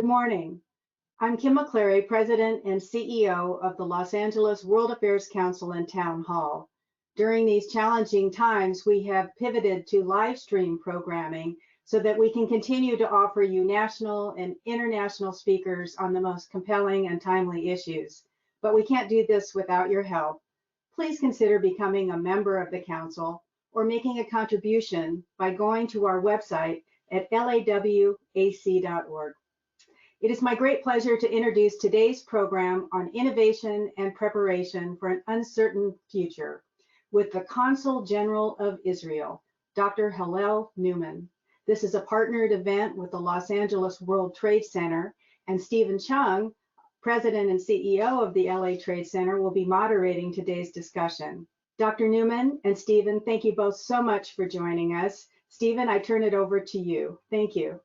morning. I'm Kim McCleary, President and CEO of the Los Angeles World Affairs Council and Town Hall. During these challenging times, we have pivoted to live stream programming so that we can continue to offer you national and international speakers on the most compelling and timely issues. But we can't do this without your help. Please consider becoming a member of the Council or making a contribution by going to our website at lawac.org. It is my great pleasure to introduce today's program on innovation and preparation for an uncertain future with the Consul General of Israel, Dr. Hillel Newman. This is a partnered event with the Los Angeles World Trade Center, and Stephen Cheung, President and CEO of the LA Trade Center, will be moderating today's discussion. Dr. Newman and Stephen, thank you both so much for joining us. Stephen, I turn it over to you. Thank you.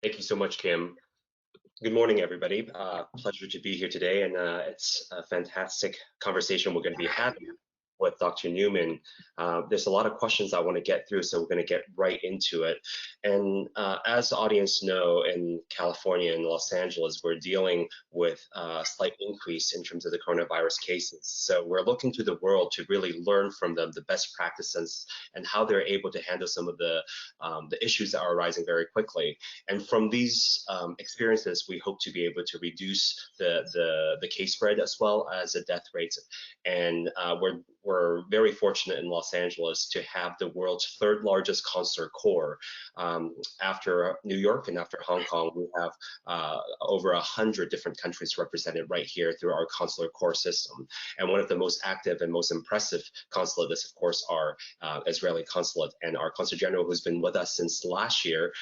Thank you so much, Kim. Good morning, everybody. Pleasure to be here today, and it's a fantastic conversation we're going to be having with Dr. Newman. There's a lot of questions I want to get through, so we're going to get right into it. And as the audience know, in California and Los Angeles, we're dealing with a slight increase in terms of the coronavirus cases. So we're looking to the world to really learn from them the best practices and how they're able to handle some of the issues that are arising very quickly. And from these experiences, we hope to be able to reduce the case spread as well as the death rates. And we're very fortunate in Los Angeles to have the world's third largest consular corps. After New York and after Hong Kong, we have over 100 different countries represented right here through our consular corps system. And one of the most active and most impressive consulates, of course, are Israeli Consulate. And our Consul General, who's been with us since last year,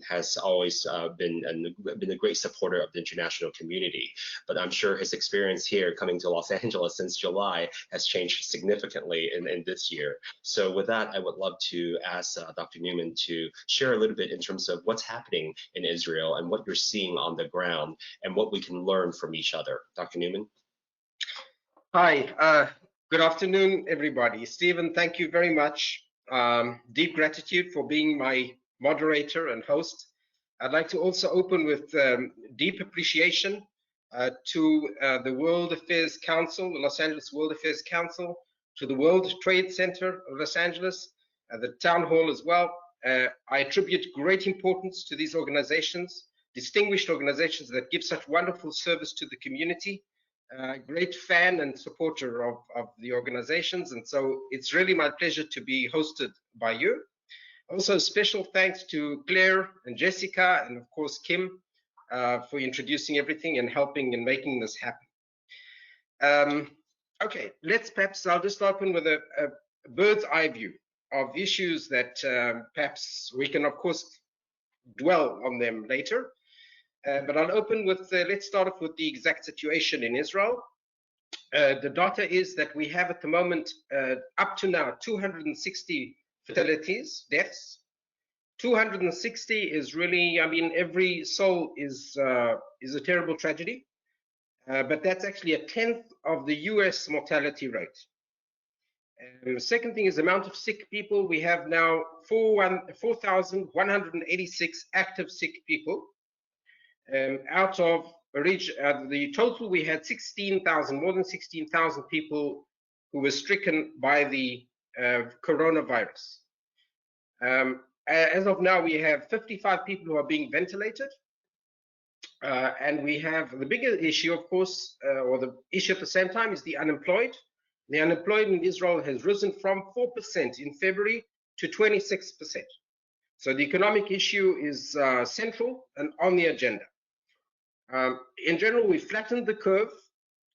has always been a great supporter of the international community. But I'm sure his experience here coming to Los Angeles since July has changed significantly in this year. So with that, I would love to ask Dr. Newman to share a little bit in terms of what's happening in Israel and what you're seeing on the ground and what we can learn from each other. Dr. Newman? Hi, good afternoon, everybody. Stephen, thank you very much. Deep gratitude for being my moderator and host. I'd like to also open with deep appreciation to the World Affairs Council, the Los Angeles World Affairs Council, to the World Trade Center of Los Angeles, the Town Hall as well. I attribute great importance to these organizations, distinguished organizations that give such wonderful service to the community. Great fan and supporter of the organizations, and so it's really my pleasure to be hosted by you. Also, special thanks to Claire and Jessica, and of course Kim, for introducing everything and helping in making this happen. Okay, I'll just open with a bird's eye view of issues that perhaps we can, of course, dwell on them later. But I'll open with, let's start off with the exact situation in Israel. The data is that we have at the moment, up to now, 260 fatalities, deaths. 260 is really, I mean, every soul is a terrible tragedy, but that's actually a 1/10 of the US mortality rate. The second thing is the amount of sick people. We have now 4,186 active sick people. Out of the total, we had 16,000, more than 16,000 people who were stricken by the coronavirus. As of now, we have 55 people who are being ventilated. And we have the bigger issue, of course, or the issue at the same time, is the unemployed. The unemployed in Israel has risen from 4% in February to 26%. So the economic issue is central and on the agenda. In general, we've flattened the curve,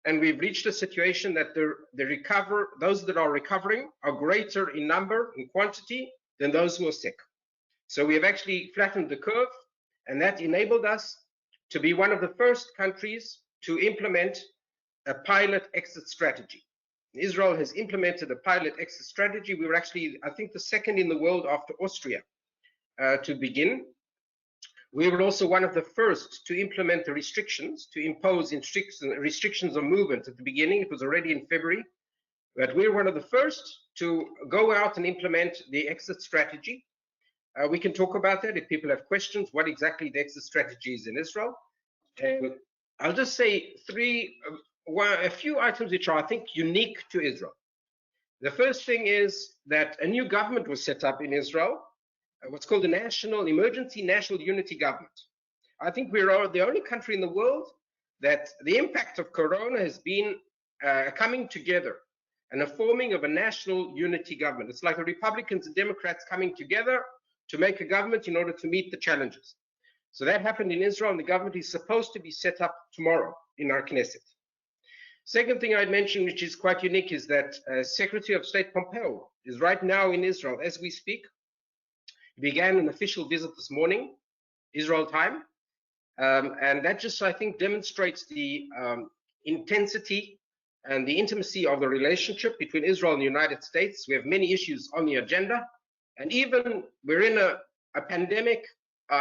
and we've reached a situation that those that are recovering are greater in number and quantity than those who are sick. So we have actually flattened the curve, and that enabled us to be one of the first countries to implement a pilot exit strategy. Israel has implemented a pilot exit strategy. We were actually, I think, the second in the world after Austria to begin. We were also one of the first to implement the restrictions, to impose restrictions on movement at the beginning. It was already in February, but we were one of the first to go out and implement the exit strategy. We can talk about that if people have questions, what exactly the exit strategy is in Israel. I'll just say a few items which are, I think, unique to Israel. The first thing is that a new government was set up in Israel, what's called a emergency national unity government. I think we are the only country in the world that the impact of Corona has been coming together and a forming of a national unity government. It's like the Republicans and Democrats coming together to make a government in order to meet the challenges. So that happened in Israel, and the government is supposed to be set up tomorrow in our Knesset. Second thing I'd mention, which is quite unique, is that Secretary of State Pompeo is right now in Israel as we speak. He began an official visit this morning, Israel time, and that just, I think, demonstrates the intensity and the intimacy of the relationship between Israel and the United States. We have many issues on the agenda, and even we're in a pandemic.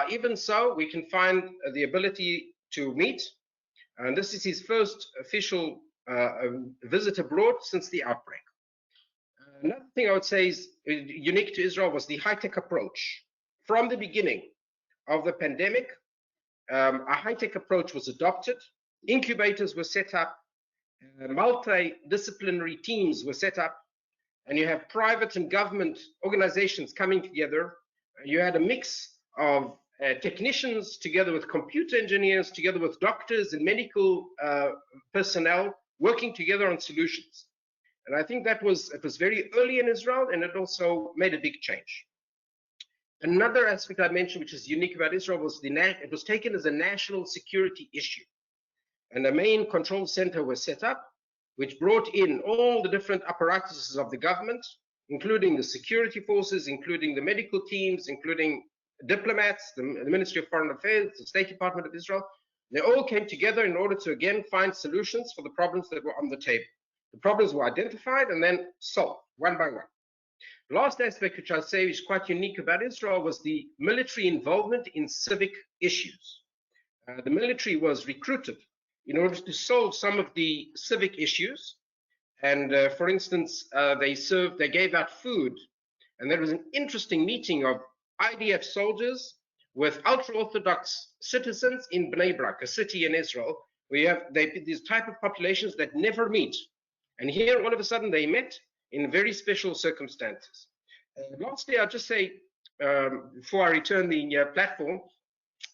Even so, we can find the ability to meet. And this is his first official visit abroad since the outbreak. Another thing I would say is unique to Israel was the high-tech approach. From the beginning of the pandemic, a high-tech approach was adopted. Incubators were set up, multidisciplinary teams were set up, and you have private and government organizations coming together. You had a mix of technicians together with computer engineers, together with doctors and medical personnel working together on solutions. And I think it was very early in Israel, and it also made a big change. Another aspect I mentioned, which is unique about Israel, was it was taken as a national security issue. And a main control center was set up, which brought in all the different apparatuses of the government, including the security forces, including the medical teams, including diplomats, the Ministry of Foreign Affairs, the State Department of Israel. They all came together in order to, again, find solutions for the problems that were on the table. The problems were identified and then solved one by one. The last aspect, which I'll say is quite unique about Israel, was the military involvement in civic issues. The military was recruited in order to solve some of the civic issues. And for instance, they gave out food. And there was an interesting meeting of IDF soldiers with ultra-Orthodox citizens in Bnei Brak, a city in Israel, where you have these type of populations that never meet. And here, all of a sudden, they met in very special circumstances. Lastly, I'll just say, before I return the platform,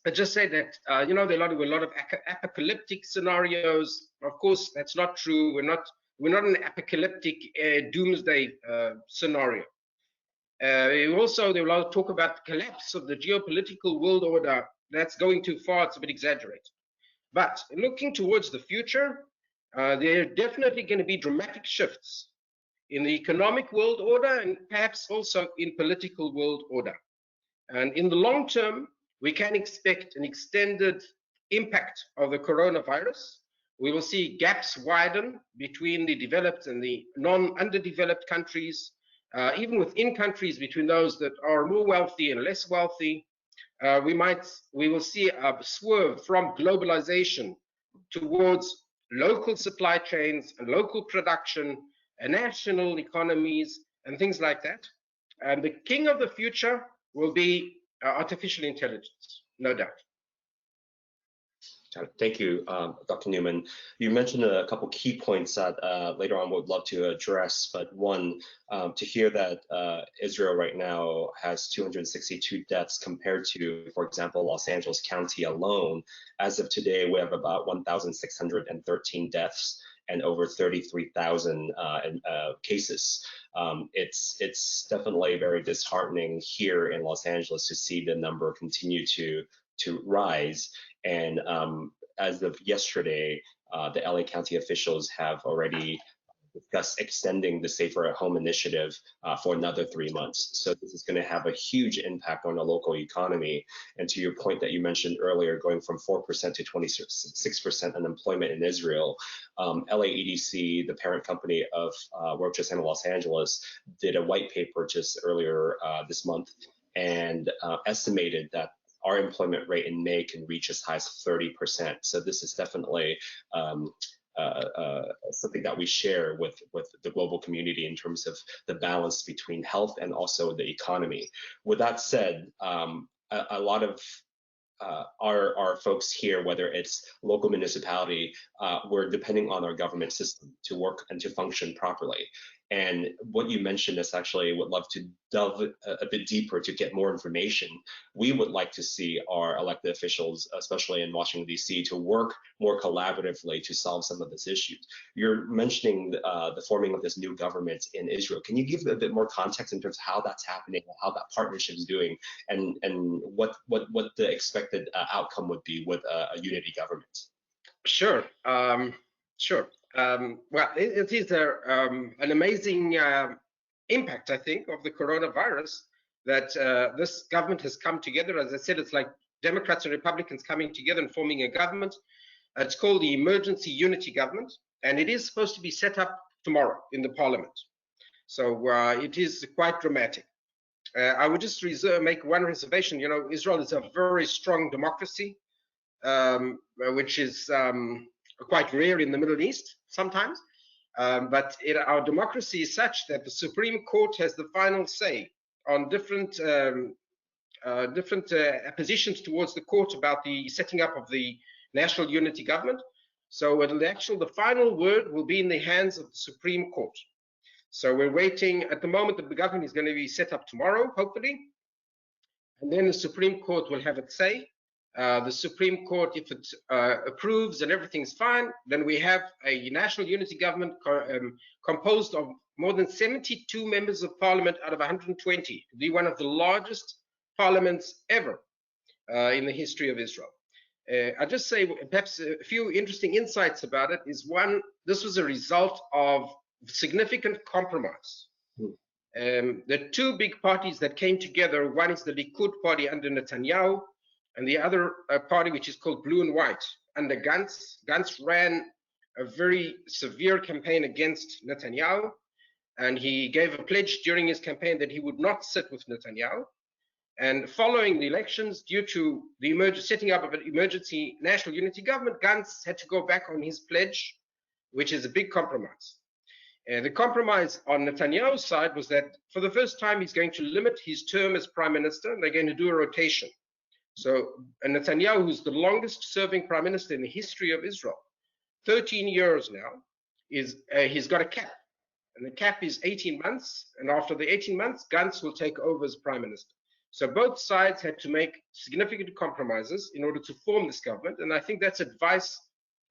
I'll just say that, there were a lot of apocalyptic scenarios. Of course, that's not true. We're not in an apocalyptic doomsday scenario. There was a lot of talk about the collapse of the geopolitical world order. That's going too far. It's a bit exaggerated. But looking towards the future, there are definitely going to be dramatic shifts in the economic world order and perhaps also in political world order. And in the long term, we can expect an extended impact of the coronavirus. We will see gaps widen between the developed and the underdeveloped countries. Even within countries, between those that are more wealthy and less wealthy, we will see a swerve from globalization towards local supply chains and local production and national economies and things like that. And the king of the future will be artificial intelligence, no doubt. Thank you, Dr. Newman. You mentioned a couple key points that later on would love to address, but one, to hear that Israel right now has 262 deaths compared to, for example, Los Angeles County alone. As of today, we have about 1,613 deaths and over 33,000 cases. It's definitely very disheartening here in Los Angeles to see the number continue to rise. And as of yesterday, the LA County officials have already discussed extending the Safer at Home initiative for another 3 months. So this is going to have a huge impact on the local economy. And to your point that you mentioned earlier, going from 4% to 26% unemployment in Israel, LAEDC, the parent company of World Trade Center Los Angeles, did a white paper just earlier this month and estimated that our employment rate in May can reach as high as 30%. So this is definitely something that we share with the global community in terms of the balance between health and also the economy. With that said, a lot of our folks here, whether it's local municipality, we're depending on our government system to work and to function properly. And what you mentioned is actually would love to delve a bit deeper to get more information. We would like to see our elected officials, especially in Washington, D.C., to work more collaboratively to solve some of these issues. You're mentioning the forming of this new government in Israel. Can you give a bit more context in terms of how that's happening, how that partnership is doing, and what the expected outcome would be with a unity government? Sure. Sure. Well, it is an amazing impact, I think, of the coronavirus that this government has come together. As I said, it's like Democrats and Republicans coming together and forming a government. It's called the Emergency Unity Government, and it is supposed to be set up tomorrow in the Parliament. So it is quite dramatic. I would just make one reservation. You know, Israel is a very strong democracy, which is quite rare in the Middle East sometimes. But our democracy is such that the Supreme Court has the final say on different positions towards the court about the setting up of the national unity government. So the final word will be in the hands of the Supreme Court. So we're waiting. At the moment, the government is going to be set up tomorrow, hopefully. And then the Supreme Court will have its say. The Supreme Court, if it approves and everything's fine, then we have a national unity government composed of more than 72 members of parliament out of 120. It'll be one of the largest parliaments ever in the history of Israel. I'll just say perhaps a few interesting insights about it is one, this was a result of significant compromise. There are two big parties that came together. One is the Likud party under Netanyahu, and the other party, which is called Blue and White, under Gantz. Gantz ran a very severe campaign against Netanyahu, and he gave a pledge during his campaign that he would not sit with Netanyahu. And following the elections, due to the setting up of an emergency national unity government, Gantz had to go back on his pledge, which is a big compromise. The compromise on Netanyahu's side was that for the first time, he's going to limit his term as prime minister, and they're going to do a rotation. So Netanyahu, who's the longest serving prime minister in the history of Israel, 13 years now, he's got a cap. And the cap is 18 months. And after the 18 months, Gantz will take over as prime minister. So both sides had to make significant compromises in order to form this government. And I think that's advice,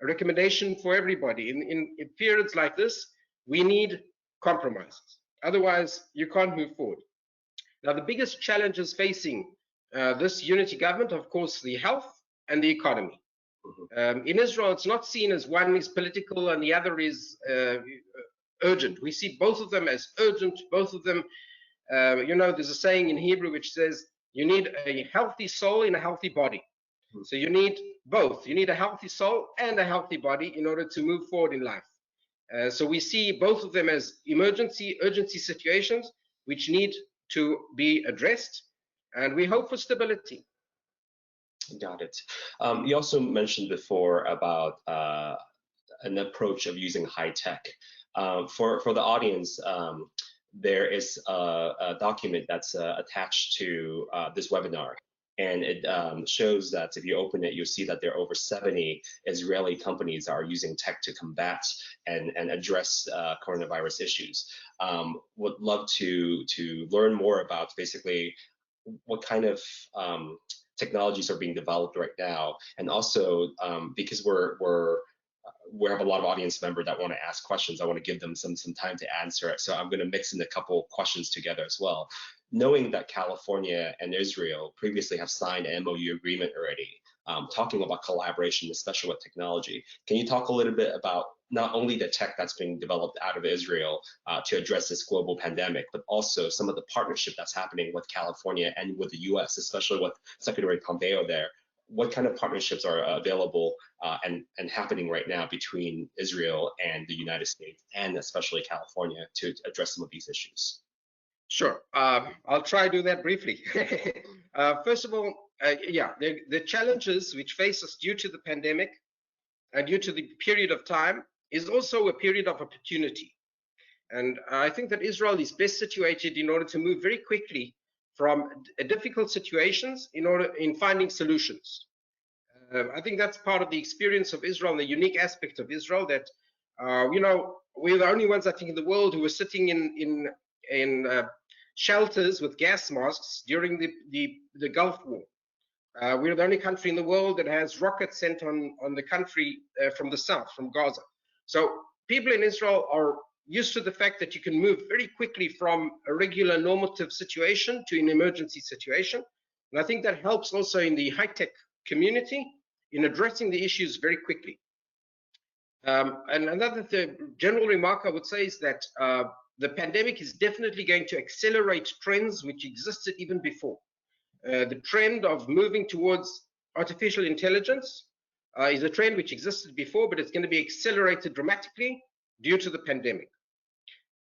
a recommendation for everybody. In periods like this, we need compromises. Otherwise, you can't move forward. Now, the biggest challenges facing this unity government, of course, the health and the economy. In Israel, it's not seen as one is political and the other is urgent. We see both of them as urgent, both of them. You know, there's a saying in Hebrew which says, you need a healthy soul in a healthy body. So you need both. You need a healthy soul and a healthy body in order to move forward in life. So we see both of them as urgency situations which need to be addressed. And we hope for stability. Got it. You also mentioned before about an approach of using high tech. For the audience, there is a document that's attached to this webinar, and it shows that if you open it, you'll see that there are over 70 Israeli companies that are using tech to combat and address coronavirus issues. Would love to learn more about basically what kind of technologies are being developed right now, and also because we have a lot of audience members that want to ask questions, I want to give them some time to answer it. So I'm going to mix in a couple questions together as well. Knowing that California and Israel previously have signed an MOU agreement already, talking about collaboration, especially with technology, can you talk a little bit about not only the tech that's being developed out of Israel to address this global pandemic, but also some of the partnership that's happening with California and with the US, especially with Secretary Pompeo there? What kind of partnerships are available and happening right now between Israel and the United States, and especially California, to address some of these issues? Sure. I'll try to do that briefly. First of all, the challenges which face us due to the pandemic and due to the period of time is also a period of opportunity. And I think that Israel is best situated in order to move very quickly from difficult situations in finding solutions. I think that's part of the experience of Israel and the unique aspect of Israel, that we're the only ones, I think, in the world who were sitting in shelters with gas masks during the Gulf War. We're the only country in the world that has rockets sent on the country from the south, from Gaza. So people in Israel are used to the fact that you can move very quickly from a regular normative situation to an emergency situation. And I think that helps also in the high-tech community in addressing the issues very quickly. And another general remark I would say is that the pandemic is definitely going to accelerate trends which existed even before. The trend of moving towards artificial intelligence is a trend which existed before, but it's going to be accelerated dramatically due to the pandemic.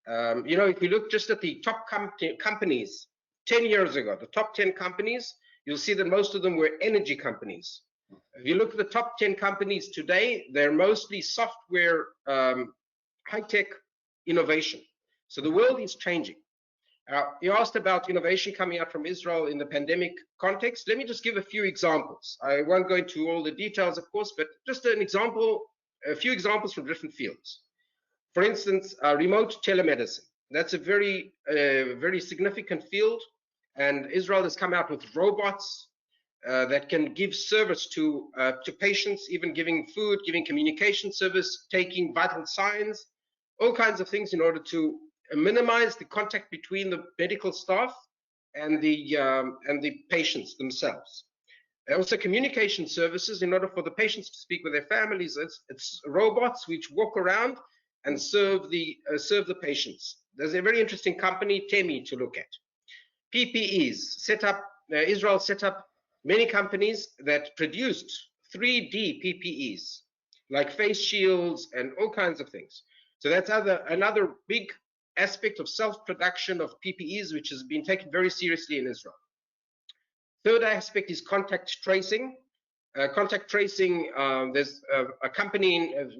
If you look just at the top companies 10 years ago, the top 10 companies, you'll see that most of them were energy companies. If you look at the top 10 companies today, they're mostly software, high-tech innovation. So the world is changing. You asked about innovation coming out from Israel in the pandemic context. Let me just give a few examples. I won't go into all the details, of course, but just an example, a few examples from different fields. For instance, remote telemedicine. That's a very significant field, and Israel has come out with robots that can give service to patients, even giving food, giving communication service, taking vital signs, all kinds of things in order to minimize the contact between the medical staff and the patients themselves. Also, communication services in order for the patients to speak with their families. It's robots which walk around and serve the patients. There's a very interesting company, Temi, to look at. PPEs Israel set up many companies that produced 3D PPEs, like face shields and all kinds of things. So that's another big aspect of self-production of PPEs, which has been taken very seriously in Israel. Third aspect is contact tracing. There's a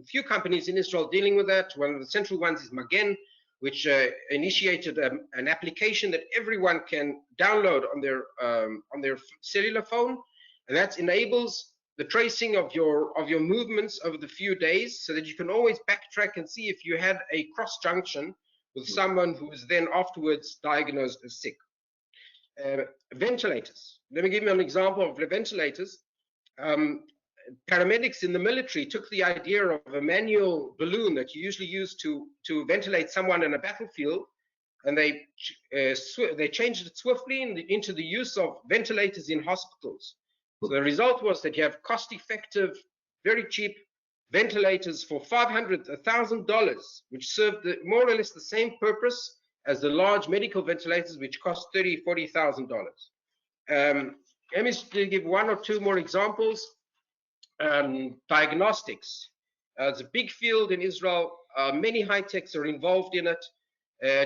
few companies in Israel dealing with that. One of the central ones is Magen, which initiated an application that everyone can download on their cellular phone, and that enables the tracing of your movements over the few days, so that you can always backtrack and see if you had a cross junction with someone who was then afterwards diagnosed as sick. Ventilators. Let me give you an example of the ventilators. Paramedics in the military took the idea of a manual balloon that you usually use to ventilate someone in a battlefield, and they changed it swiftly into the use of ventilators in hospitals. So the result was that you have cost-effective, very cheap ventilators for $1,000, which served more or less the same purpose as the large medical ventilators, which cost $30,000, $40,000. Let me give one or two more examples. Diagnostics. It's a big field in Israel. Many high-techs are involved in it.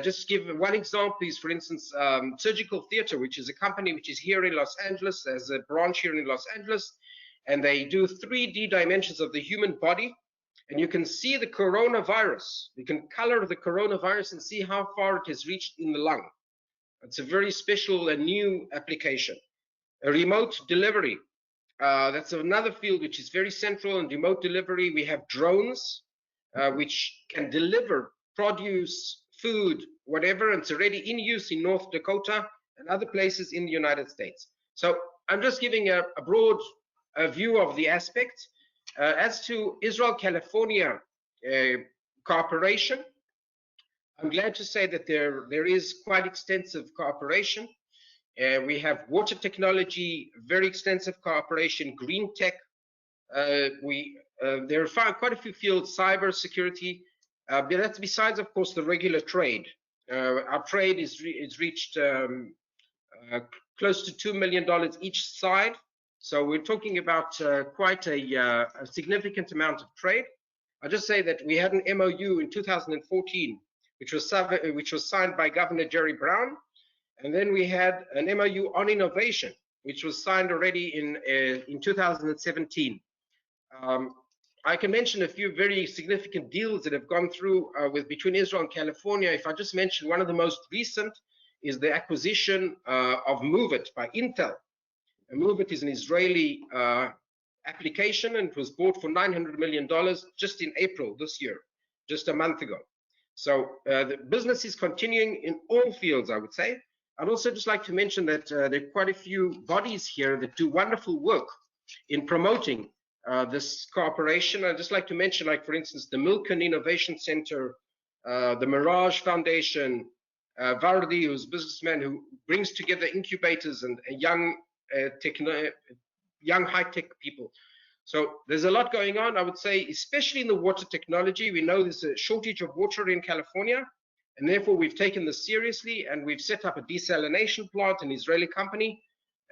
Just give one example is, for instance, Surgical Theater, which is a company which is here in Los Angeles, has a branch here in Los Angeles, and they do 3D dimensions of the human body, and you can see the coronavirus. You can color the coronavirus and see how far it has reached in the lung. It's a very special and new application. A remote delivery. That's another field which is very central in remote delivery. We have drones which can deliver produce, food, whatever, and it's already in use in North Dakota and other places in the United States. So I'm just giving a broad view of the aspects. As to Israel-California cooperation, I'm glad to say that there is quite extensive cooperation. We have water technology, very extensive cooperation, green tech. There are quite a few fields, cyber security. But that's besides, of course, the regular trade. Our trade is reached close to $2 million each side. So we're talking about quite a significant amount of trade. I'll just say that we had an MOU in 2014, which was signed by Governor Jerry Brown. And then we had an MOU on innovation, which was signed already in 2017. I can mention a few very significant deals that have gone through between Israel and California. If I just mention one of the most recent is the acquisition of MoveIt by Intel. And MoveIt is an Israeli application, and it was bought for $900 million just in April this year, just a month ago. So the business is continuing in all fields, I would say. I'd also just like to mention that there are quite a few bodies here that do wonderful work in promoting this cooperation. I'd just like to mention, like, for instance, the Milken Innovation Center, the Mirage Foundation, Vardi, who's a businessman who brings together incubators and young high-tech people. So there's a lot going on, I would say, especially in the water technology. We know there's a shortage of water in California, and therefore we've taken this seriously, and we've set up a desalination plant, an Israeli company,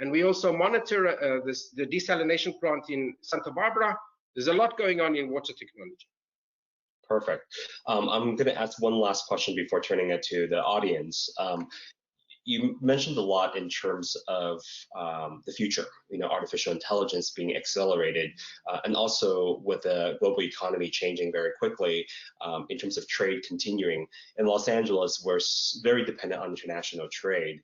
and we also monitor the desalination plant in Santa Barbara. There's a lot going on in water technology. Perfect. I'm going to ask one last question before turning it to the audience. You mentioned a lot in terms of the future, artificial intelligence being accelerated, and also with the global economy changing very quickly in terms of trade continuing. In Los Angeles, we're very dependent on international trade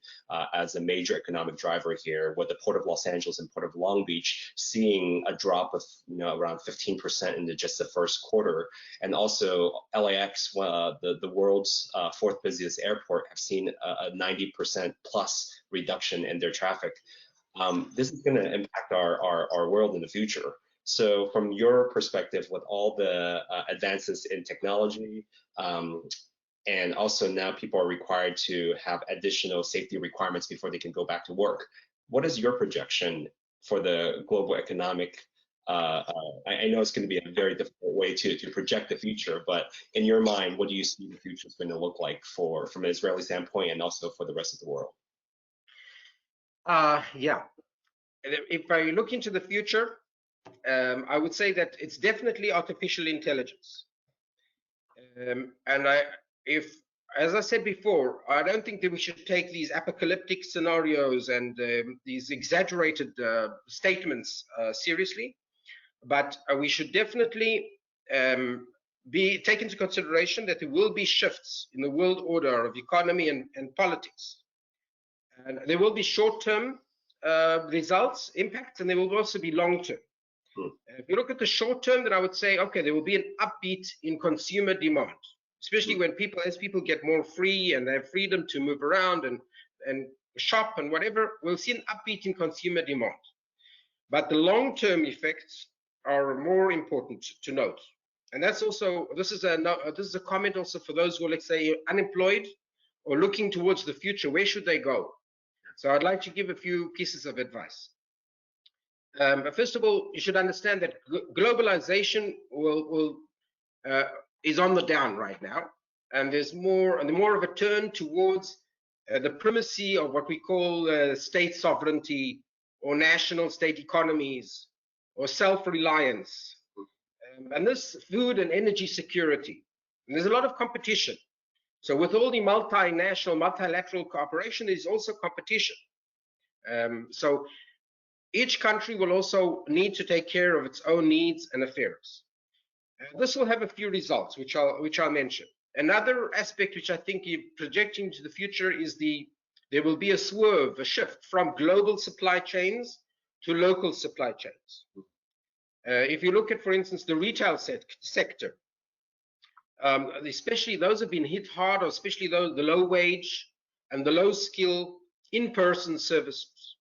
as a major economic driver here, with the Port of Los Angeles and Port of Long Beach seeing a drop of around 15% in just the first quarter. And also LAX, the world's fourth busiest airport, have seen a 90% plus reduction in their traffic. This is going to impact our world in the future. So from your perspective, with all the advances in technology, and also now people are required to have additional safety requirements before they can go back to work, what is your projection for the global economic? I know it's going to be a very difficult way to project the future, but in your mind, what do you see the future is going to look like from an Israeli standpoint and also for the rest of the world? Yeah, if I look into the future, I would say that it's definitely artificial intelligence. As I said before, I don't think that we should take these apocalyptic scenarios and these exaggerated statements seriously. But we should definitely take into consideration that there will be shifts in the world order of economy and politics. And there will be short-term results, impacts, and there will also be long-term. If you look at the short-term, then I would say, okay, there will be an upbeat in consumer demand, especially when as people get more free and they have freedom to move around and shop and whatever, we'll see an upbeat in consumer demand. But the long-term effects are more important to note, and that's also this is a comment also for those who are, let's say, unemployed or looking towards the future. Where should they go? So I'd like to give a few pieces of advice. First of all, you should understand that globalization is on the down right now, and there's more of a turn towards the primacy of what we call state sovereignty or national state economies, or self-reliance, and this food and energy security. And there's a lot of competition. So with all the multinational, multilateral cooperation, there's also competition. So each country will also need to take care of its own needs and affairs. This will have a few results, which I'll mention. Another aspect which I think you're projecting to the future is there will be a shift from global supply chains to local supply chains. If you look at, for instance, the retail sector, especially those have been hit hard, or especially the low wage and the low skill in-person services.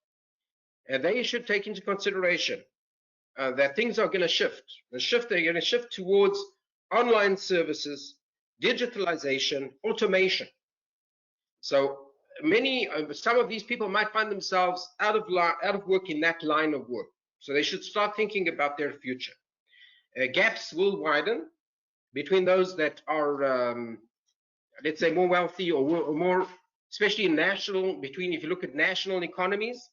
They should take into consideration that things are going to shift. They're going to shift towards online services, digitalization, automation. So some of these people might find themselves out of work in that line of work. So they should start thinking about their future. Gaps will widen between those that are, let's say, more wealthy or more, especially if you look at national economies,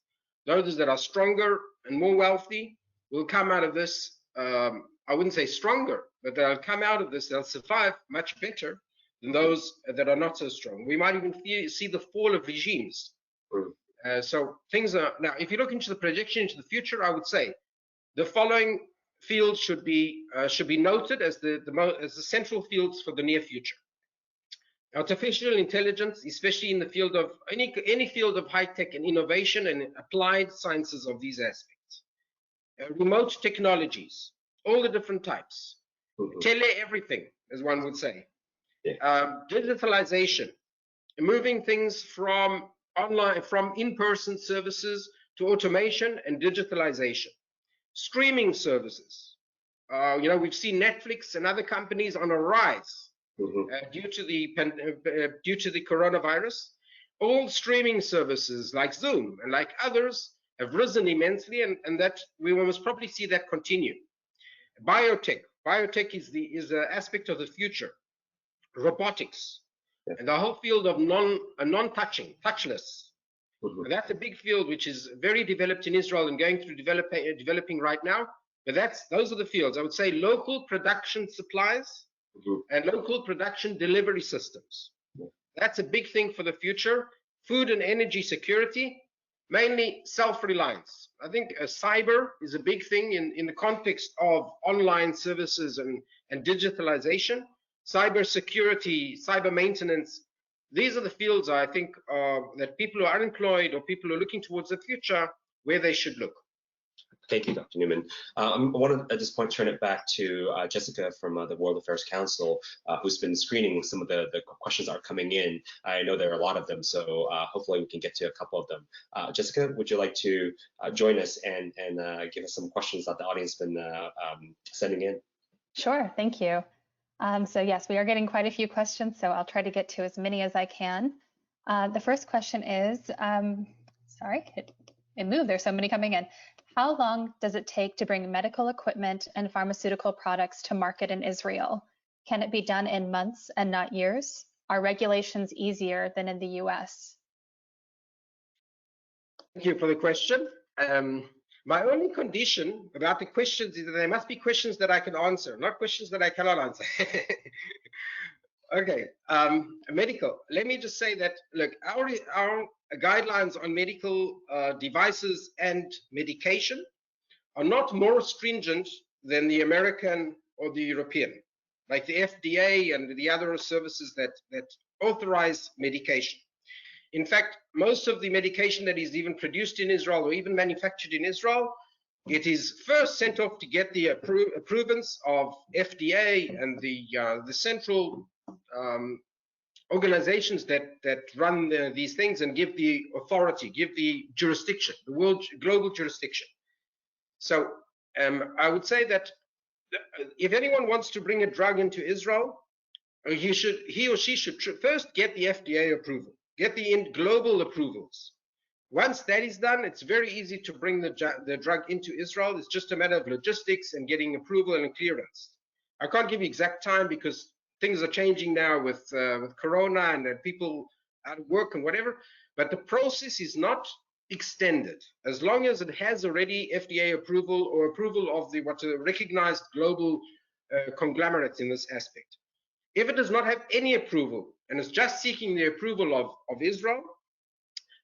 those that are stronger and more wealthy will come out of this, I wouldn't say stronger, but they'll come out of this, they'll survive much better than those that are not so strong. We might even see the fall of regimes. So things are, now, if you look into the projection into the future, I would say the following fields should be noted as the central fields for the near future. Artificial intelligence, especially in the field of any field of high tech and innovation and applied sciences of these aspects. Remote technologies, all the different types. Tele everything, as one would say. Digitalization, moving things from online, from in-person services to automation and digitalization. Streaming services. We've seen Netflix and other companies on a rise due to the coronavirus. All streaming services like Zoom and like others have risen immensely, and that we will most probably see that continue. Biotech is the aspect of the future. Robotics and the whole field of non-touching, touchless. And that's a big field which is very developed in Israel and going through developing right now. But those are the fields. I would say local production supplies and local production delivery systems. That's a big thing for the future. Food and energy security, mainly self-reliance. I think cyber is a big thing in the context of online services and digitalization. Cyber security, cyber maintenance. These are the fields I think that people who are unemployed or people who are looking towards the future, where they should look. Thank you, Dr. Newman. I want to at this point turn it back to Jessica from the World Affairs Council, who's been screening some of the questions that are coming in. I know there are a lot of them, so hopefully we can get to a couple of them. Jessica, would you like to join us and give us some questions that the audience has been sending in? Sure, thank you. So yes, we are getting quite a few questions, so I'll try to get to as many as I can. The first question is, sorry, it moved, there's so many coming in. How long does it take to bring medical equipment and pharmaceutical products to market in Israel? Can it be done in months and not years? Are regulations easier than in the US? Thank you for the question. My only condition about the questions is that they must be questions that I can answer, not questions that I cannot answer. Okay, medical. Let me just say that, look, our guidelines on medical devices and medication are not more stringent than the American or the European, like the FDA and the other services that authorize medication. In fact, most of the medication that is even produced in Israel or even manufactured in Israel, it is first sent off to get the approvals of FDA and the central organizations that run these things and give the authority, give the jurisdiction, the global jurisdiction. So I would say that if anyone wants to bring a drug into Israel, he or she should first get the FDA approval, get the global approvals. Once that is done, it's very easy to bring the drug into Israel. It's just a matter of logistics and getting approval and clearance. I can't give you exact time because things are changing now with Corona and people out of work and whatever, but the process is not extended as long as it has already FDA approval or approval of what's a recognized global conglomerate in this aspect. If it does not have any approval and is just seeking the approval of Israel,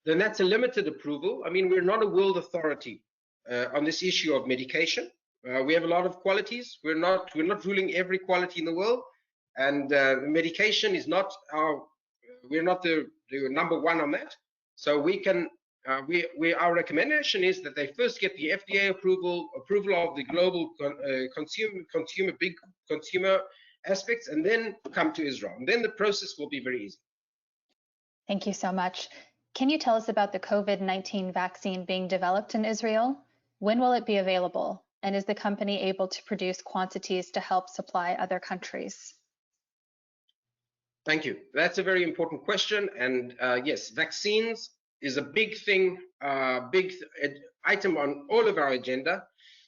then that's a limited approval. I mean, we're not a world authority on this issue of medication. We have a lot of qualities. We're not ruling every quality in the world, and medication is not we're not the number one on that. So we can our recommendation is that they first get the FDA approval of the global big consumer aspects, and then come to Israel. And then the process will be very easy. Thank you so much. Can you tell us about the COVID-19 vaccine being developed in Israel? When will it be available? And is the company able to produce quantities to help supply other countries? Thank you. That's a very important question. And yes, vaccines is a big thing, big item on all of our agenda,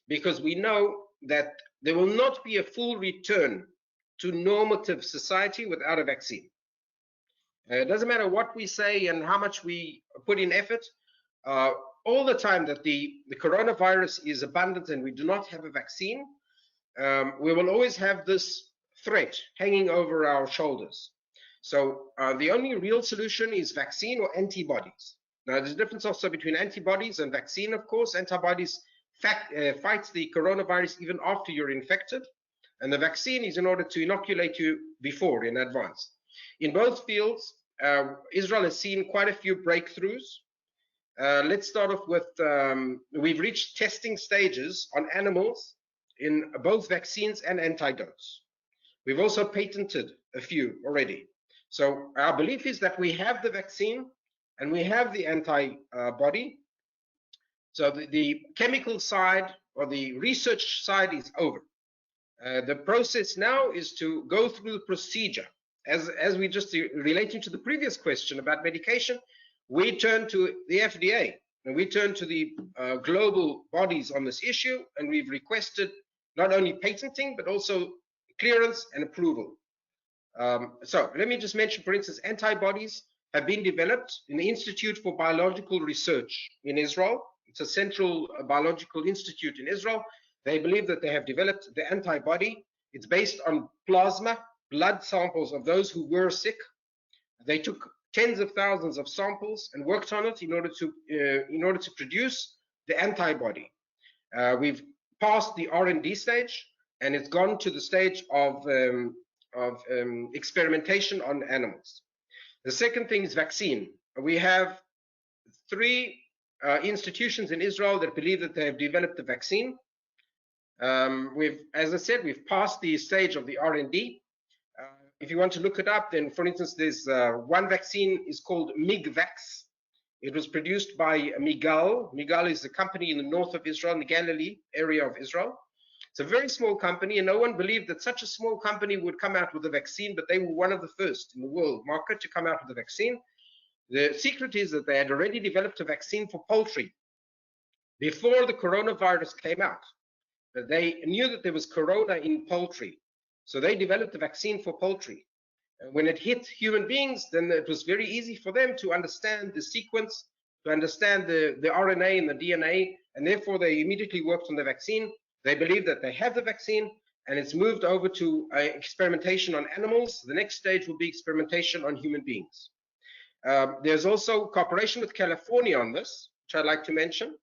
because we know that there will not be a full return to normative society without a vaccine. It doesn't matter what we say and how much we put in effort. All the time that the coronavirus is abundant and we do not have a vaccine, we will always have this threat hanging over our shoulders. So the only real solution is vaccine or antibodies. Now, there's a difference also between antibodies and vaccine, of course. Antibodies fights the coronavirus even after you're infected, and the vaccine is in order to inoculate you before, in advance. In both fields, Israel has seen quite a few breakthroughs. Let's start off with, we've reached testing stages on animals in both vaccines and antidotes. We've also patented a few already. So our belief is that we have the vaccine and we have the antibody. So the chemical side or the research side is over. The process now is to go through the procedure. As we just relating to the previous question about medication, we turn to the FDA and we turn to the global bodies on this issue, and we've requested not only patenting but also clearance and approval. So let me just mention, for instance, antibodies have been developed in the Institute for Biological Research in Israel. It's a central biological institute in Israel. They believe that they have developed the antibody. It's based on plasma, blood samples of those who were sick. They took tens of thousands of samples and worked on it in order to produce the antibody. We've passed the R&D stage, and it's gone to the stage of experimentation on animals. The second thing is vaccine. We have 3 institutions in Israel that believe that they have developed the vaccine. As I said, we've passed the stage of the R&D. If you want to look it up, then for instance, there's one vaccine is called MigVax. It was produced by Migal. Migal is a company in the north of Israel, in the Galilee area of Israel. It's a very small company, and no one believed that such a small company would come out with a vaccine, but they were one of the first in the world market to come out with a vaccine. The secret is that they had already developed a vaccine for poultry before the coronavirus came out. They knew that there was corona in poultry, so they developed a vaccine for poultry. And when it hit human beings, then it was very easy for them to understand the sequence, to understand the RNA and the DNA, and therefore they immediately worked on the vaccine. They believe that they have the vaccine, and it's moved over to experimentation on animals. The next stage will be experimentation on human beings. There's also cooperation with California on this, which I'd like to mention.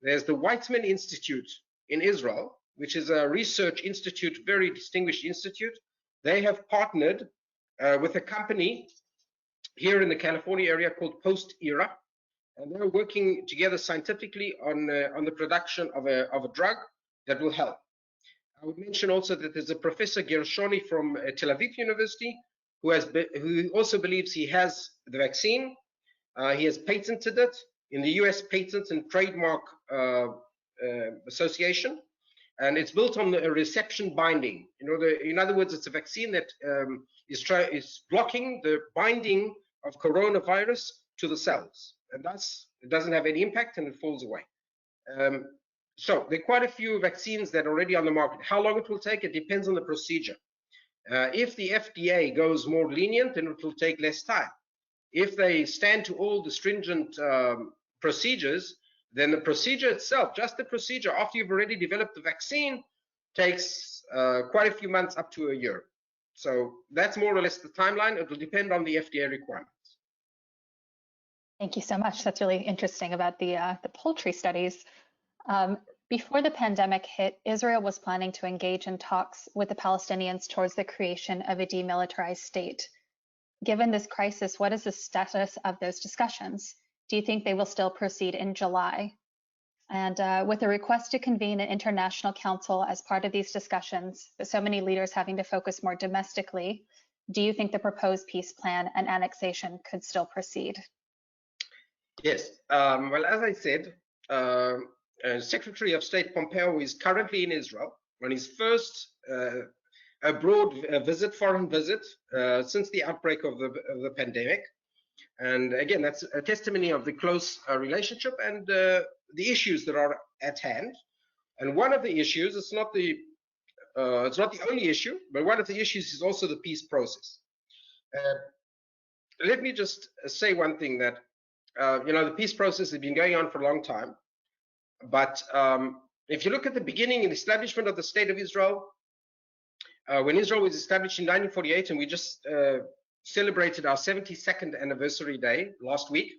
There's the Weizmann Institute in Israel, which is a research institute, very distinguished institute. They have partnered with a company here in the California area called Post-Era, and they're working together scientifically on the production of a drug that will help. I would mention also that there's a Professor Gershoni from Tel Aviv University who also believes he has the vaccine. He has patented it in the US Patent and Trademark Association, and it's built on a reception binding. In other words, it's a vaccine that is blocking the binding of coronavirus to the cells, and thus it doesn't have any impact and it falls away. So there are quite a few vaccines that are already on the market. How long it will take, it depends on the procedure. If the FDA goes more lenient, then it will take less time. If they stand to all the stringent procedures, then the procedure itself, just the procedure after you've already developed the vaccine, takes quite a few months up to a year. So that's more or less the timeline. It will depend on the FDA requirements. Thank you so much. That's really interesting about the poultry studies. Before the pandemic hit, Israel was planning to engage in talks with the Palestinians towards the creation of a demilitarized state. Given this crisis, what is the status of those discussions? Do you think they will still proceed in July? And with a request to convene an international council as part of these discussions, but so many leaders having to focus more domestically, do you think the proposed peace plan and annexation could still proceed? Yes. Well, as I said, Secretary of State Pompeo is currently in Israel on his first abroad foreign visit since the outbreak of the pandemic. And again, that's a testimony of the close relationship and the issues that are at hand. And one of the issues, it's not the only issue, but one of the issues is also the peace process. Let me just say one thing, that the peace process has been going on for a long time. But if you look at the beginning and establishment of the State of Israel, when Israel was established in 1948, and we just celebrated our 72nd anniversary day last week,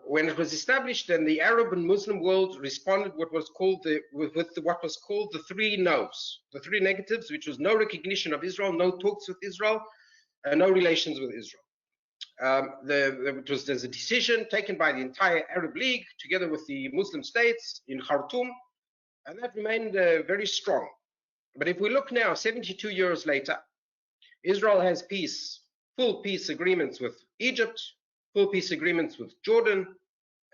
When it was established, then the Arab and Muslim world responded with what was called the three no's, the three negatives, which was no recognition of Israel, no talks with Israel, no relations with Israel. There's a decision taken by the entire Arab League together with the Muslim states in Khartoum, and that remained very strong. But if we look now, 72 years later, Israel has full peace agreements with Egypt, full peace agreements with Jordan.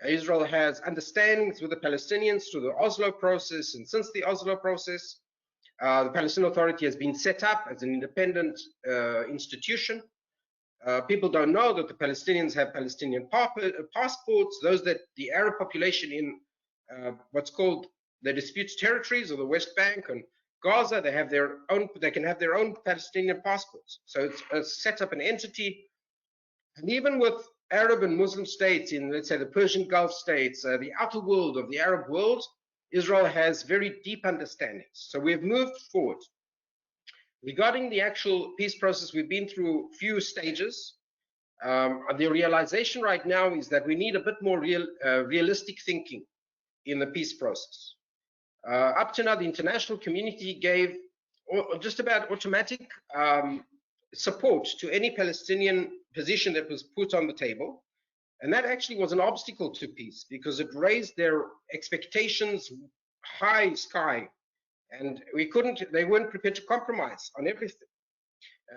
Israel has understandings with the Palestinians through the Oslo process, and since the Oslo process, the Palestinian Authority has been set up as an independent institution. People don't know that the Palestinians have Palestinian passports. Those that the Arab population in what's called the disputed territories, or the West Bank and Gaza, they can have their own Palestinian passports. So it's set up an entity, and even with Arab and Muslim states in, let's say, the Persian Gulf states, the outer world of the Arab world, Israel has very deep understandings. So we've moved forward. Regarding the actual peace process, we've been through few stages. The realization right now is that we need a bit more realistic thinking in the peace process. Up to now, the international community gave just about automatic support to any Palestinian position that was put on the table. And that actually was an obstacle to peace, because it raised their expectations high sky, and they weren't prepared to compromise on everything.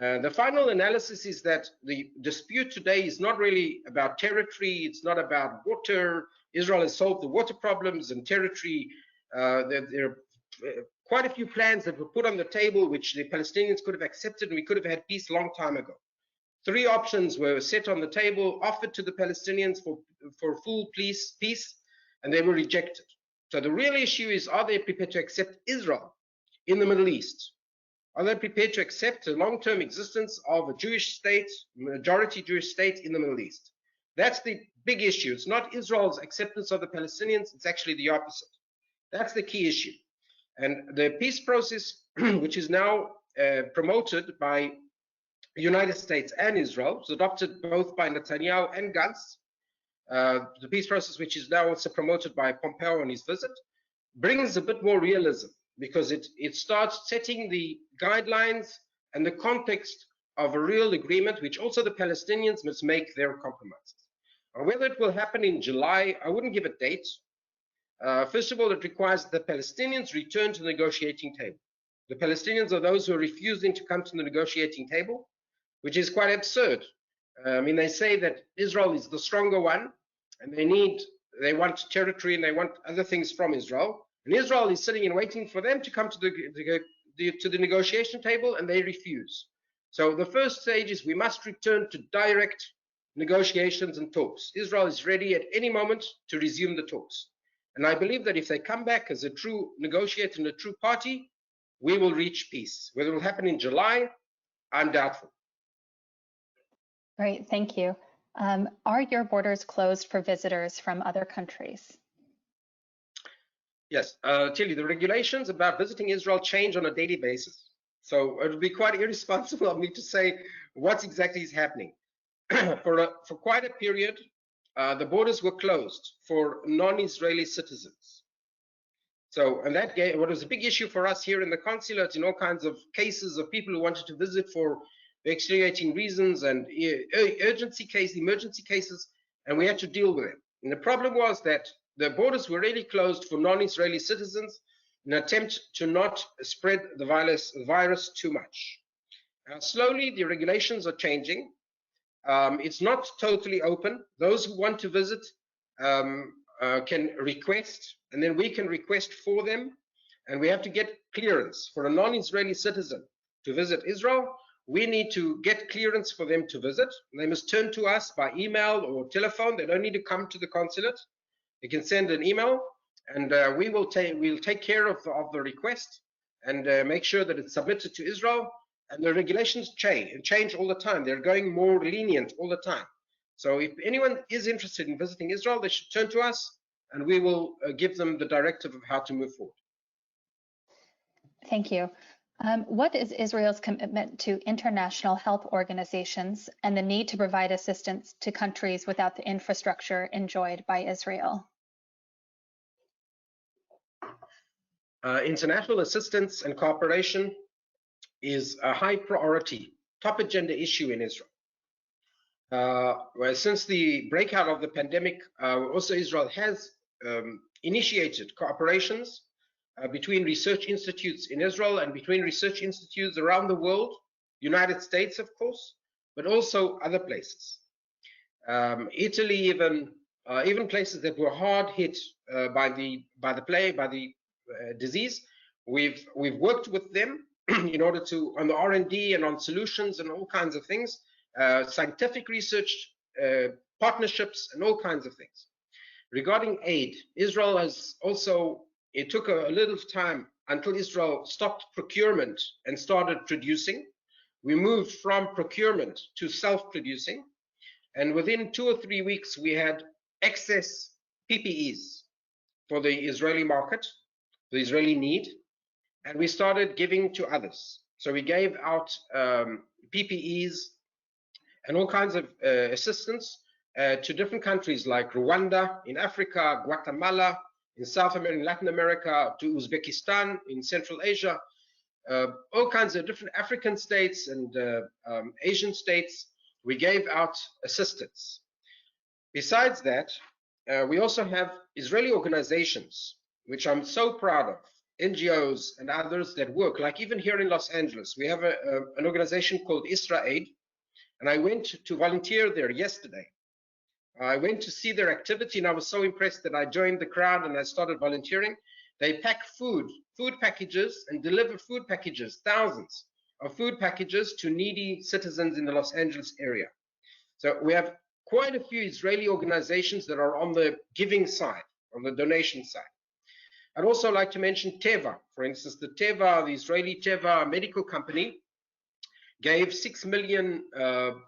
The final analysis is that the dispute today is not really about territory, it's not about water. Israel has solved the water problems and territory. There are quite a few plans that were put on the table which the Palestinians could have accepted, and we could have had peace a long time ago. 3 options were set on the table, offered to the Palestinians for full peace, and they were rejected. So the real issue is, are they prepared to accept Israel in the Middle East? Are they prepared to accept a long-term existence of a Jewish state, majority Jewish state in the Middle East? That's the big issue. It's not Israel's acceptance of the Palestinians, it's actually the opposite. That's the key issue. And the peace process, which is now promoted by the United States and Israel, was adopted both by Netanyahu and Gantz. The peace process, which is now also promoted by Pompeo on his visit, brings a bit more realism, because it starts setting the guidelines and the context of a real agreement, which also the Palestinians must make their compromises. Whether it will happen in July, I wouldn't give a date. First of all, it requires that the Palestinians return to the negotiating table. The Palestinians are those who are refusing to come to the negotiating table, which is quite absurd. I mean, they say that Israel is the stronger one, and they want territory and they want other things from Israel. And Israel is sitting and waiting for them to come to the negotiation table, and they refuse. So the first stage is we must return to direct negotiations and talks. Israel is ready at any moment to resume the talks. And I believe that if they come back as a true negotiator and a true party, we will reach peace. Whether it will happen in July, I'm doubtful. Great, thank you. Are your borders closed for visitors from other countries? Yes, tell you, the regulations about visiting Israel change on a daily basis. So it would be quite irresponsible of me to say what exactly is happening. For quite a period, the borders were closed for non-Israeli citizens. So, and that what was a big issue for us here in the consulate, in all kinds of cases of people who wanted to visit for extenuating reasons and emergency cases, and we had to deal with it. And the problem was that the borders were really closed for non-Israeli citizens in an attempt to not spread the virus too much. Slowly, the regulations are changing. It's not totally open. Those who want to visit can request, and then we can request for them. And we have to get clearance for a non-Israeli citizen to visit Israel. We need to get clearance for them to visit. They must turn to us by email or telephone. They don't need to come to the consulate. They can send an email, and we'll take care of the request and make sure that it's submitted to Israel. And the regulations change all the time. They're going more lenient all the time. So if anyone is interested in visiting Israel, they should turn to us, and we will give them the directive of how to move forward. Thank you. What is Israel's commitment to international health organizations and the need to provide assistance to countries without the infrastructure enjoyed by Israel? International assistance and cooperation is a high priority, top agenda issue in Israel. Well, since the breakout of the pandemic, also Israel has initiated cooperations between research institutes in Israel and between research institutes around the world, United States, of course, but also other places. Italy, even places that were hard hit by the disease, we've worked with them in order to on the R&D and on solutions and all kinds of things, scientific research, partnerships, and all kinds of things. Regarding aid, Israel has also, it took a little time until Israel stopped procurement and started producing. We moved from procurement to self-producing, and within 2 or 3 weeks, we had excess PPEs for the Israeli market, the Israeli need, and we started giving to others. So we gave out PPEs and all kinds of assistance to different countries like Rwanda in Africa, Guatemala in South America, in Latin America, to Uzbekistan in Central Asia, all kinds of different African states and Asian states. We gave out assistance. Besides that, we also have Israeli organizations, which I'm so proud of, NGOs and others that work, like even here in Los Angeles, we have an organization called Israel, and I went to volunteer there yesterday. I went to see their activity, and I was so impressed that I joined the crowd and I started volunteering. They pack food packages, and deliver food packages, thousands of food packages to needy citizens in the Los Angeles area. So we have quite a few Israeli organizations that are on the giving side, on the donation side. I'd also like to mention Teva. For instance, the Israeli Teva medical company gave 6 million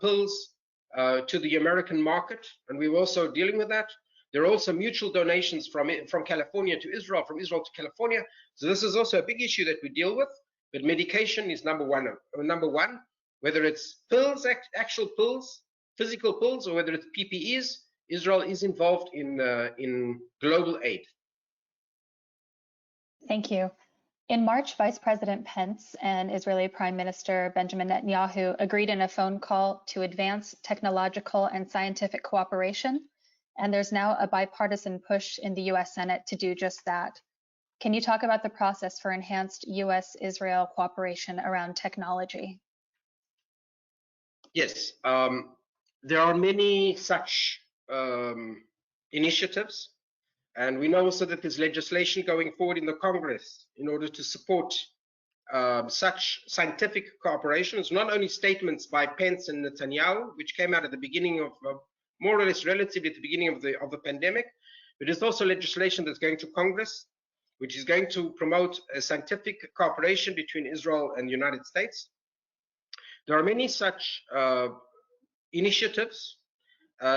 pills to the American market, and we were also dealing with that. There are also mutual donations from California to Israel, from Israel to California. So this is also a big issue that we deal with, but medication is number one, whether it's pills, actual pills, physical pills, or whether it's PPEs. Israel is involved in global aid. Thank you. In March, Vice President Pence and Israeli Prime Minister Benjamin Netanyahu agreed in a phone call to advance technological and scientific cooperation, and there's now a bipartisan push in the US Senate to do just that. Can you talk about the process for enhanced US-Israel cooperation around technology? Yes, there are many such initiatives. And we know also that there's legislation going forward in the Congress in order to support such scientific cooperations, not only statements by Pence and Netanyahu, which came out at the beginning of, more or less relatively at the beginning of the pandemic, but there's also legislation that's going to Congress, which is going to promote a scientific cooperation between Israel and the United States. There are many such initiatives.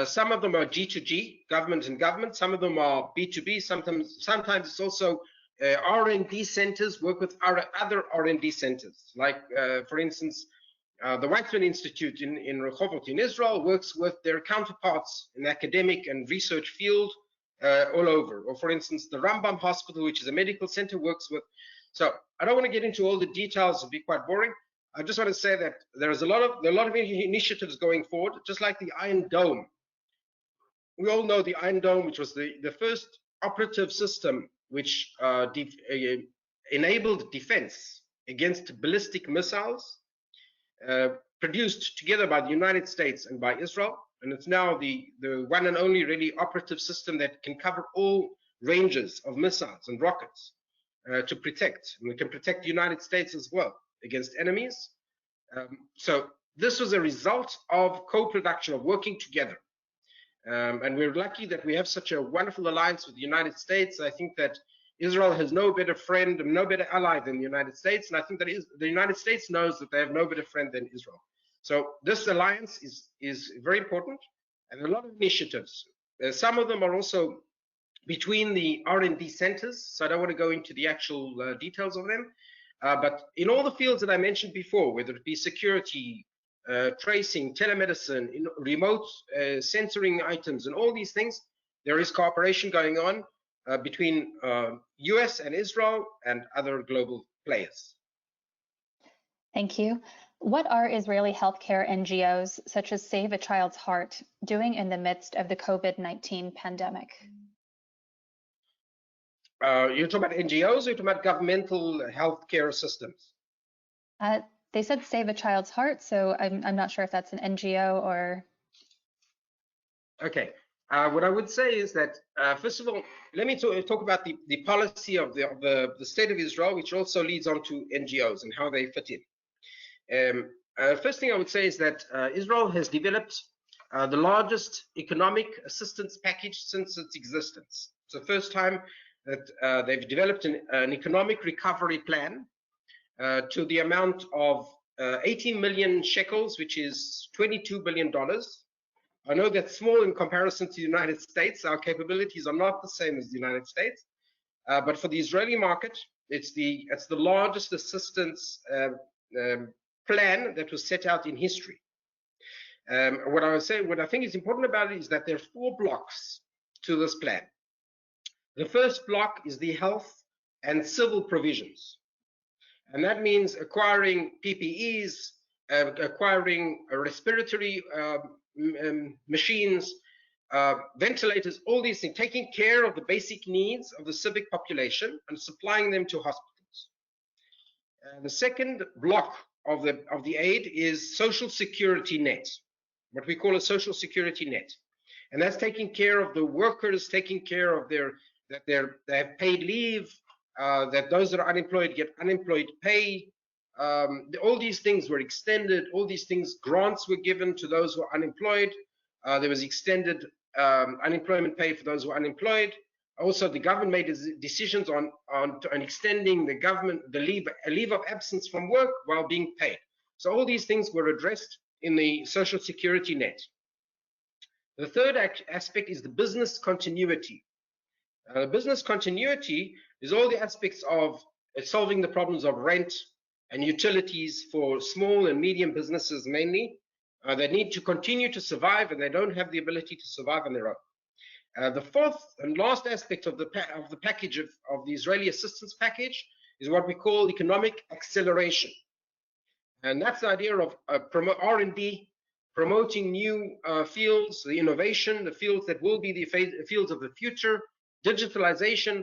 Some of them are G2G, government and government. Some of them are B2B. Sometimes it's also R&D centers work with other R&D centers. Like, for instance, the Weizmann Institute in Rehovot in Israel works with their counterparts in the academic and research field all over. Or, for instance, the Rambam Hospital, which is a medical center, works with. So I don't want to get into all the details. It'll be quite boring. I just want to say that there are a lot of initiatives going forward, just like the Iron Dome. We all know the Iron Dome, which was the first operative system which enabled defense against ballistic missiles, produced together by the United States and by Israel. And it's now the one and only really operative system that can cover all ranges of missiles and rockets to protect. And we can protect the United States as well against enemies. So this was a result of co-production, of working together. And we're lucky that we have such a wonderful alliance with the United States. I think that Israel has no better friend and no better ally than the United States. And I think that the United States knows that they have no better friend than Israel. So this alliance is very important, and a lot of initiatives. Some of them are also between the R&D centers, so I don't want to go into the actual details of them. But in all the fields that I mentioned before, whether it be security, tracing, telemedicine, remote censoring items, and all these things, there is cooperation going on between US and Israel and other global players. Thank you. What are Israeli healthcare NGOs, such as Save a Child's Heart, doing in the midst of the COVID-19 pandemic? You're talking about NGOs, or you're talking about governmental healthcare systems? They said Save a Child's Heart, so I'm not sure if that's an NGO or... Okay. What I would say is that, first of all, let me talk about the policy of the state of Israel, which also leads on to NGOs and how they fit in. First thing I would say is that Israel has developed the largest economic assistance package since its existence. It's the first time that they've developed an economic recovery plan to the amount of 18 million shekels, which is $22 billion. I know that's small in comparison to the United States. Our capabilities are not the same as the United States, but for the Israeli market, it's the largest assistance plan that was set out in history. What I think is important about it is that there are 4 blocks to this plan. The first block is the health and civil provisions, and that means acquiring PPEs, acquiring respiratory machines, ventilators, all these things, taking care of the basic needs of the civic population and supplying them to hospitals. The second block of the aid is social security net, what we call a social security net, and that's taking care of the workers, taking care of that they have paid leave, that those that are unemployed get unemployed pay. All these things were extended. All these things, grants were given to those who are unemployed. There was extended unemployment pay for those who are unemployed. Also, the government made decisions on extending the leave of absence from work while being paid. So all these things were addressed in the social security net. The third aspect is the business continuity. The business continuity is all the aspects of solving the problems of rent and utilities for small and medium businesses mainly that need to continue to survive, and they don't have the ability to survive on their own. The fourth and last aspect of the package of the Israeli assistance package is what we call economic acceleration, and that's the idea of R&D, promoting new fields, the innovation, the fields that will be the fields of the future, digitalization,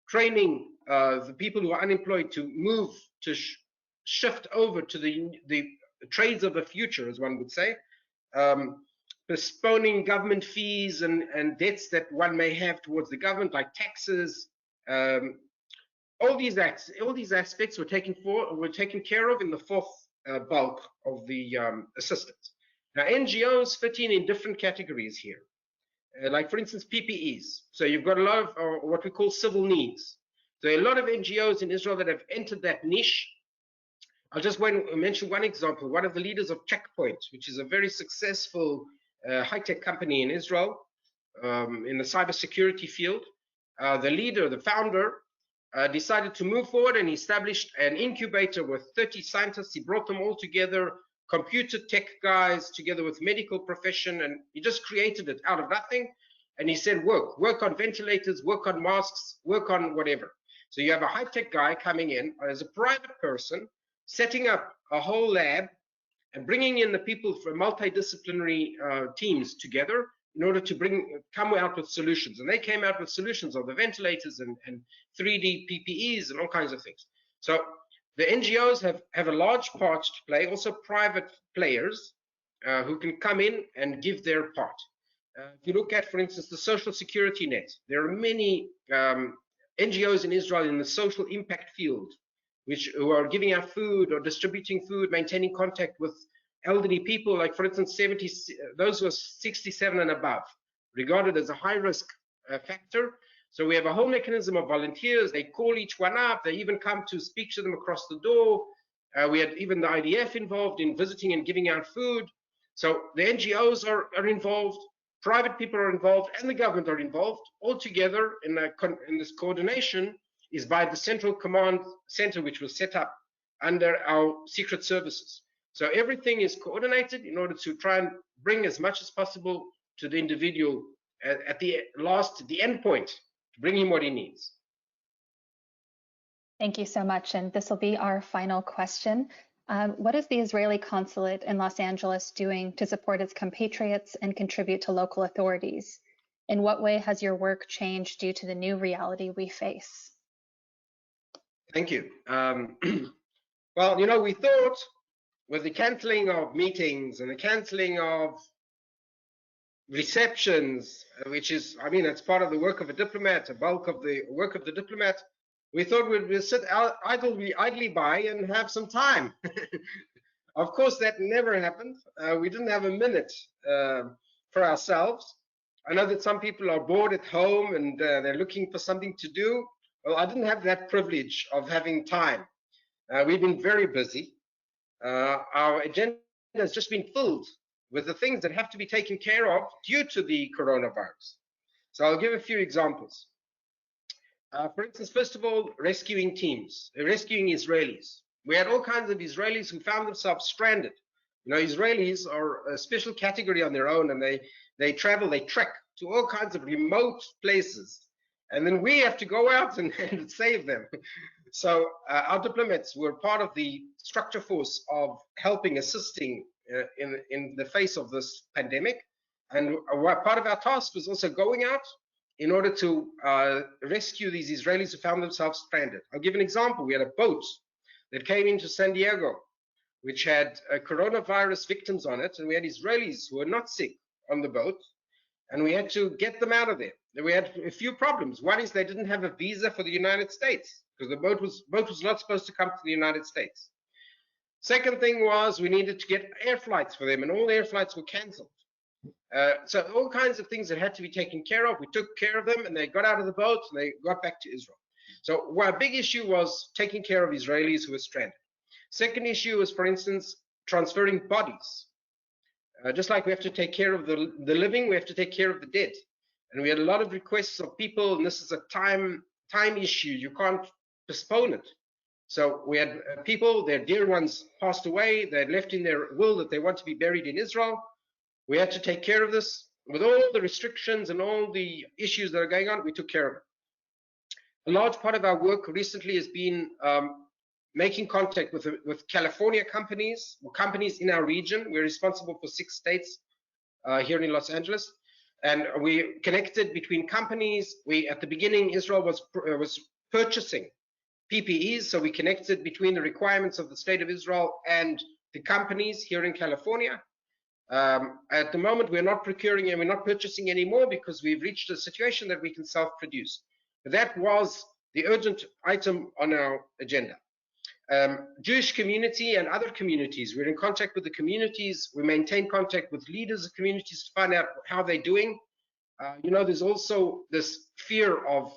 training the people who are unemployed to move to shift over to the trades of the future, as one would say, postponing government fees and debts that one may have towards the government, like taxes. All these aspects were taken care of in the fourth bulk of the assistance. Now, NGOs fit in different categories here. Like, for instance, PPEs. So you've got a lot of what we call civil needs. There are a lot of NGOs in Israel that have entered that niche. I'll just mention one example. One of the leaders of Checkpoint, which is a very successful high-tech company in Israel in the cybersecurity field. The founder, decided to move forward and established an incubator with 30 scientists. He brought them all together, computer tech guys, together with medical profession, and he just created it out of nothing. And he said, work on ventilators, work on masks, work on whatever. So you have a high-tech guy coming in as a private person, setting up a whole lab and bringing in the people from multidisciplinary teams together in order to come out with solutions. And they came out with solutions of the ventilators and 3D PPEs and all kinds of things. So the NGOs have a large part to play, also private players who can come in and give their part. If you look at, for instance, the social security net, there are many NGOs in Israel in the social impact field, who are giving out food or distributing food, maintaining contact with elderly people, like, for instance, those who are 67 and above, regarded as a high-risk factor. So we have a whole mechanism of volunteers. They call each one up. They even come to speak to them across the door. We had even the IDF involved in visiting and giving out food. So the NGOs are involved, private people are involved, and the government are involved. All together in this coordination is by the central command center, which was set up under our secret services. So everything is coordinated in order to try and bring as much as possible to the individual at the end point, to bring him what he needs. Thank you so much. And this will be our final question. What is the Israeli Consulate in Los Angeles doing to support its compatriots and contribute to local authorities? In what way has your work changed due to the new reality we face? Thank you. Well, you know, we thought with the canceling of meetings and the canceling of receptions, which is, I mean, it's part of the work of a diplomat, a bulk of the work of the diplomat, we thought we'd sit idly by and have some time. Of course, that never happened. We didn't have a minute for ourselves. I know that some people are bored at home and they're looking for something to do. Well, I didn't have that privilege of having time. We've been very busy. Our agenda has just been filled with the things that have to be taken care of due to the coronavirus. So I'll give a few examples. For instance, first of all, rescuing teams, rescuing Israelis. We had all kinds of Israelis who found themselves stranded. You know, Israelis are a special category on their own, and they travel, they trek to all kinds of remote places. And then we have to go out and save them. So our diplomats were part of the structure force of helping, assisting in the face of this pandemic. And part of our task was also going out in order to rescue these Israelis who found themselves stranded. I'll give an example. We had a boat that came into San Diego, which had coronavirus victims on it, and we had Israelis who were not sick on the boat, and we had to get them out of there. We had a few problems. One is they didn't have a visa for the United States, because the boat was not supposed to come to the United States. Second thing was we needed to get air flights for them, and all air flights were canceled. So all kinds of things that had to be taken care of. We took care of them, and they got out of the boat, and they got back to Israel. So our big issue was taking care of Israelis who were stranded. Second issue is, for instance, transferring bodies. Just like we have to take care of the living, we have to take care of the dead. And we had a lot of requests of people, and this is a time issue. You can't postpone it. So we had people, their dear ones passed away. They had left in their will that they want to be buried in Israel. We had to take care of this. With all the restrictions and all the issues that are going on, we took care of it. A large part of our work recently has been making contact with California companies, or companies in our region. We're responsible for 6 states here in Los Angeles. And we connected between companies. At the beginning, Israel was purchasing PPEs, so we connected between the requirements of the state of Israel and the companies here in California. At the moment, we're not procuring and we're not purchasing anymore because we've reached a situation that we can self-produce. That was the urgent item on our agenda. Jewish community and other communities, we're in contact with the communities. We maintain contact with leaders of communities to find out how they're doing. You know, there's also this fear of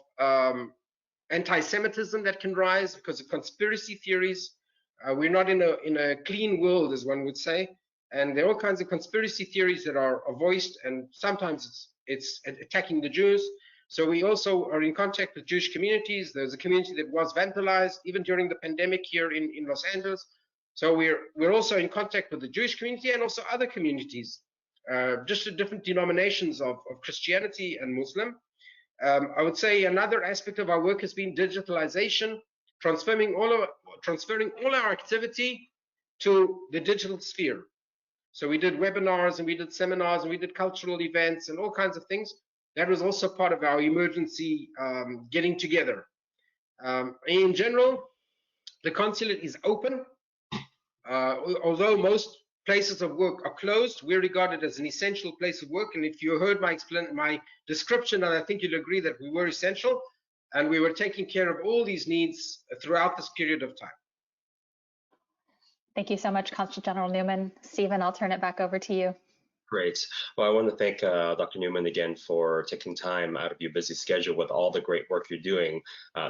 anti-Semitism that can rise because of conspiracy theories. We're not in a clean world, as one would say. And there are all kinds of conspiracy theories that are voiced, and sometimes it's attacking the Jews. So we also are in contact with Jewish communities. There's a community that was vandalized even during the pandemic here in Los Angeles. So we're also in contact with the Jewish community and also other communities, just the different denominations of Christianity and Muslim. I would say another aspect of our work has been digitalization, transferring all our activity to the digital sphere. So we did webinars and we did seminars and we did cultural events and all kinds of things. That was also part of our emergency getting together. In general, the consulate is open. Although most places of work are closed, we're regarded as an essential place of work. And if you heard my description, and I think you'll agree that we were essential, and we were taking care of all these needs throughout this period of time. Thank you so much, Consul General Newman. Stephen, I'll turn it back over to you. Great. Well, I want to thank Dr. Newman again for taking time out of your busy schedule with all the great work you're doing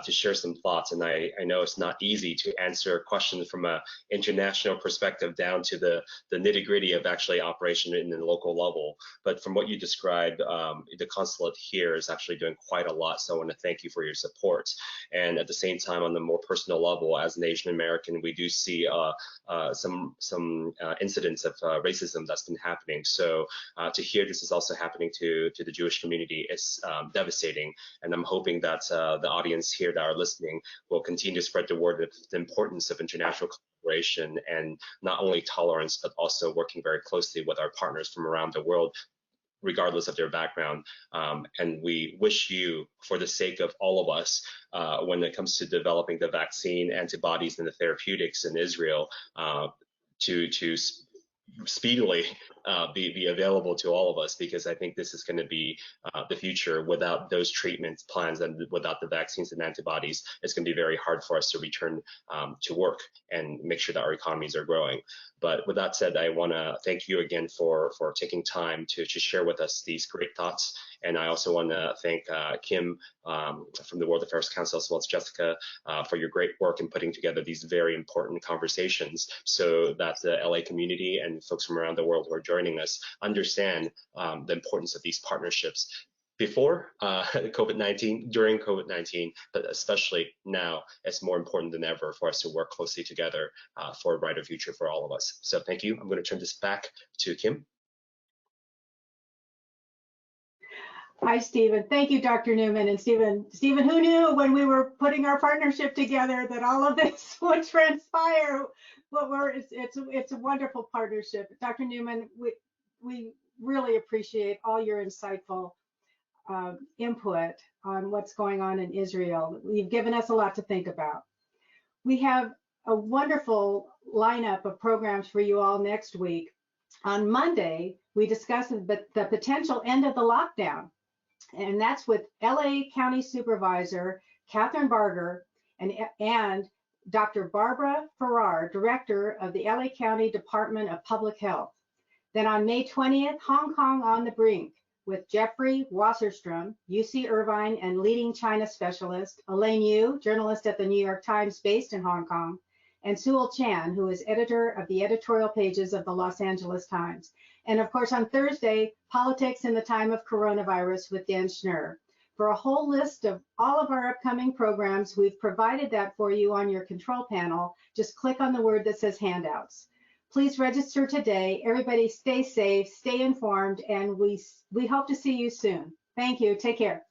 to share some thoughts. And I know it's not easy to answer questions from an international perspective down to the nitty gritty of actually operation in the local level. But from what you described, the consulate here is actually doing quite a lot. So I want to thank you for your support. And at the same time, on the more personal level, as an Asian American, we do see some incidents of racism that's been happening. So to hear this is also happening to the Jewish community is devastating. And I'm hoping that the audience here that are listening will continue to spread the word of the importance of international collaboration and not only tolerance, but also working very closely with our partners from around the world, regardless of their background. And we wish you, for the sake of all of us, when it comes to developing the vaccine, antibodies, and the therapeutics in Israel, to speedily be available to all of us, because I think this is going to be the future. Without those treatment plans and without the vaccines and antibodies, it's going to be very hard for us to return to work and make sure that our economies are growing. But with that said, I want to thank you again for taking time to share with us these great thoughts. And I also want to thank Kim from the World Affairs Council, as well as Jessica, for your great work in putting together these very important conversations so that the LA community and folks from around the world who are joining us understand the importance of these partnerships before COVID-19, during COVID-19, but especially now. It's more important than ever for us to work closely together for a brighter future for all of us. So thank you. I'm going to turn this back to Kim. Hi, Stephen. Thank you, Dr. Newman. And Stephen, who knew when we were putting our partnership together that all of this would transpire? It's a wonderful partnership. Dr. Newman, we really appreciate all your insightful input on what's going on in Israel. You've given us a lot to think about. We have a wonderful lineup of programs for you all next week. On Monday, we discuss the potential end of the lockdown. And that's with LA County Supervisor Catherine Barger and Dr. Barbara Farrar, Director of the LA County Department of Public Health. Then on May 20th, Hong Kong on the Brink with Jeffrey Wasserstrom, UC Irvine and leading China specialist, Elaine Yu, journalist at the New York Times based in Hong Kong, and Sewell Chan, who is editor of the editorial pages of the Los Angeles Times. And of course, on Thursday, Politics in the Time of Coronavirus with Dan Schnurr. For a whole list of all of our upcoming programs, we've provided that for you on your control panel. Just click on the word that says handouts. Please register today. Everybody stay safe, stay informed, and we hope to see you soon. Thank you. Take care.